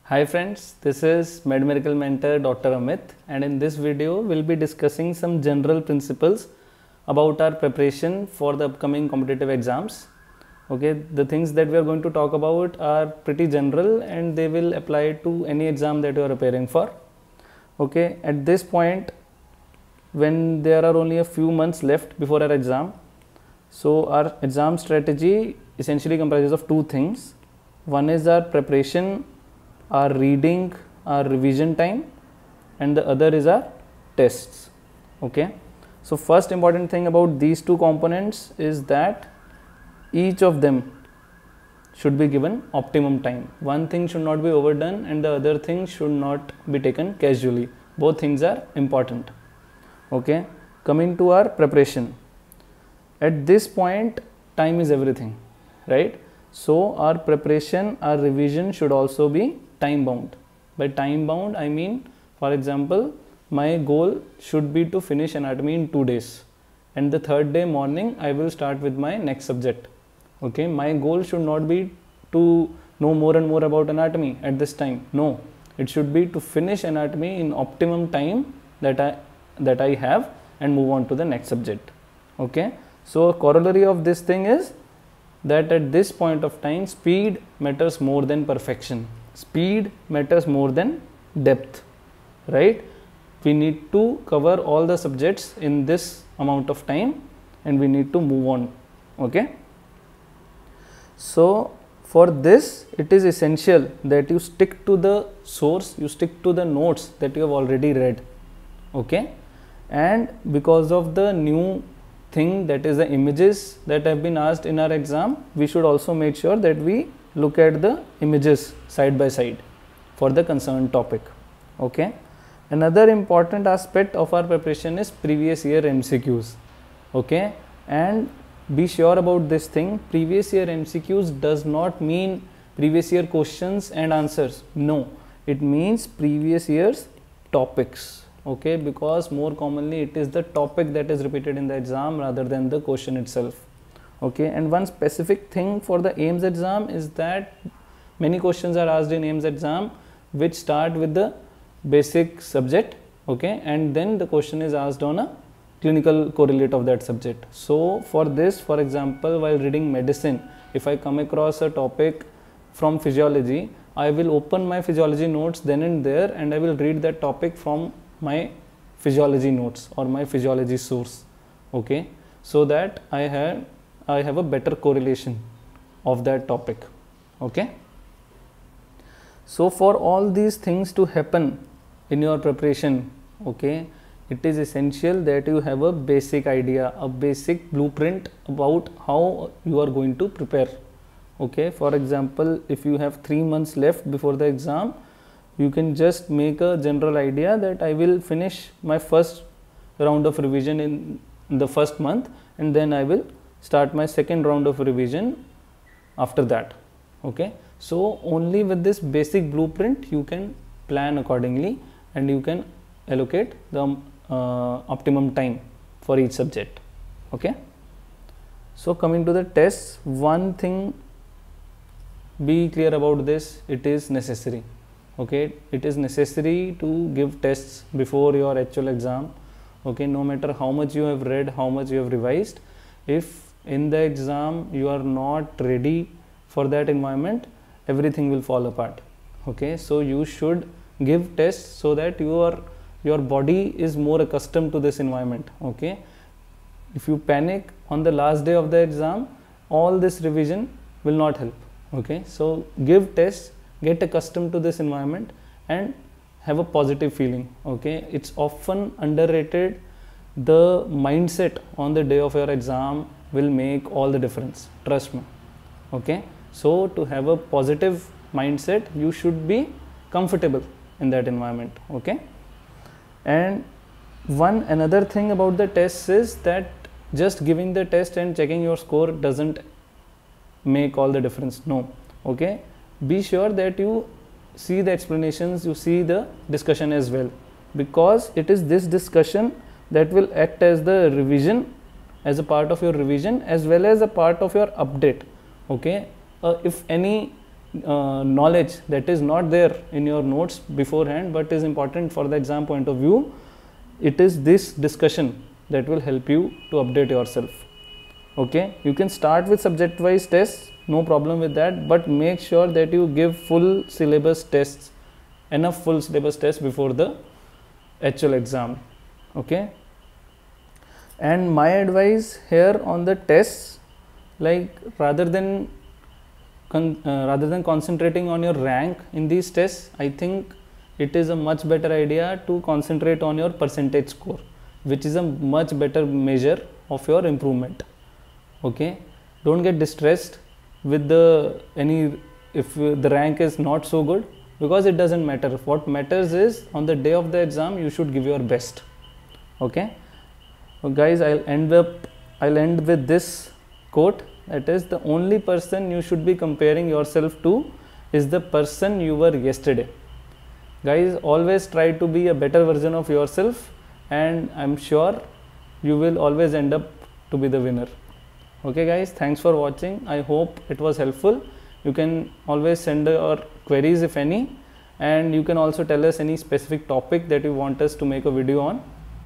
Hi friends, this is MedMiracle Mentor Dr. Amit, and in this video we'll be discussing some general principles about our preparation for the upcoming competitive exams. Okay, the things that we are going to talk about are pretty general and they will apply to any exam that you are preparing for. Okay, at this point when there are only a few months left before our exam, so our exam strategy essentially comprises of two things. One is our preparation, our reading, our revision time, and the other is our tests. Okay, so first important thing about these two components is that each of them should be given optimum time. One thing should not be overdone and the other thing should not be taken casually. Both things are important. Okay, coming to our preparation. At this point, time is everything, right? So our preparation, our revision should also be time bound. By time bound, I mean, for example, my goal should be to finish anatomy in 2 days, and the third day morning I will start with my next subject. Okay, my goal should not be to know more and more about anatomy at this time. No, it should be to finish anatomy in optimum time that I have and move on to the next subject. Okay, so a corollary of this thing is that at this point of time, speed matters more than perfection. Speed matters more than depth, right? We need to cover all the subjects in this amount of time and we need to move on. Okay, so for this it is essential that you stick to the source, you stick to the notes that you have already read. Okay, and because of the new thing, that is the images that have been asked in our exam, we should also make sure that we look at the images side by side for the concerned topic. Okay, another important aspect of our preparation is previous year MCQs. Okay, and be sure about this thing, previous year MCQs does not mean previous year questions and answers. No, it means previous year's topics. Okay, because more commonly it is the topic that is repeated in the exam rather than the question itself. Okay, and one specific thing for the AIIMS exam is that many questions are asked in AIIMS exam which start with the basic subject. Okay, and then the question is asked on a clinical correlate of that subject. So for this, for example, while reading medicine, if I come across a topic from physiology, I will open my physiology notes then and there and I will read that topic from my physiology notes or my physiology source. Okay, so that I have a better correlation of that topic. Okay, so for all these things to happen in your preparation, okay, it is essential that you have a basic idea, a basic blueprint about how you are going to prepare. Okay, for example, if you have 3 months left before the exam, you can just make a general idea that I will finish my first round of revision in the first month and then I will start my second round of revision after that. Okay, so only with this basic blueprint you can plan accordingly and you can allocate the optimum time for each subject. Okay, so coming to the tests, one thing, be clear about this, it is necessary. Okay, it is necessary to give tests before your actual exam. Okay, no matter how much you have read, how much you have revised, if in the exam you are not ready for that environment, everything will fall apart. Okay, so you should give tests so that your body is more accustomed to this environment. Okay, if you panic on the last day of the exam, all this revision will not help. Okay, so give tests, get accustomed to this environment and have a positive feeling. Okay, it's often underrated. The mindset on the day of your exam will make all the difference, trust me. Okay, so to have a positive mindset, you should be comfortable in that environment. Okay, and another thing about the tests is that just giving the test and checking your score doesn't make all the difference. No. Okay, be sure that you see the explanations, you see the discussion as well, because it is this discussion that will act as the revision, as a part of your revision as well as a part of your update. Okay, if any knowledge that is not there in your notes beforehand but is important for the exam point of view, it is this discussion that will help you to update yourself. Okay, you can start with subject wise tests, no problem with that, but make sure that you give full syllabus tests, enough full syllabus tests before the actual exam. Okay, and my advice here on the tests, like rather than concentrating on your rank in these tests, I think it is a much better idea to concentrate on your percentage score, which is a much better measure of your improvement. Okay, don't get distressed with if the rank is not so good, because it doesn't matter. What matters is on the day of the exam you should give your best. Okay, so guys, I'll end with this quote, that is, the only person you should be comparing yourself to is the person you were yesterday. Guys, always try to be a better version of yourself, and I'm sure you will always end up to be the winner. Okay guys, thanks for watching. I hope it was helpful. You can always send your queries if any, and you can also tell us any specific topic that you want us to make a video on.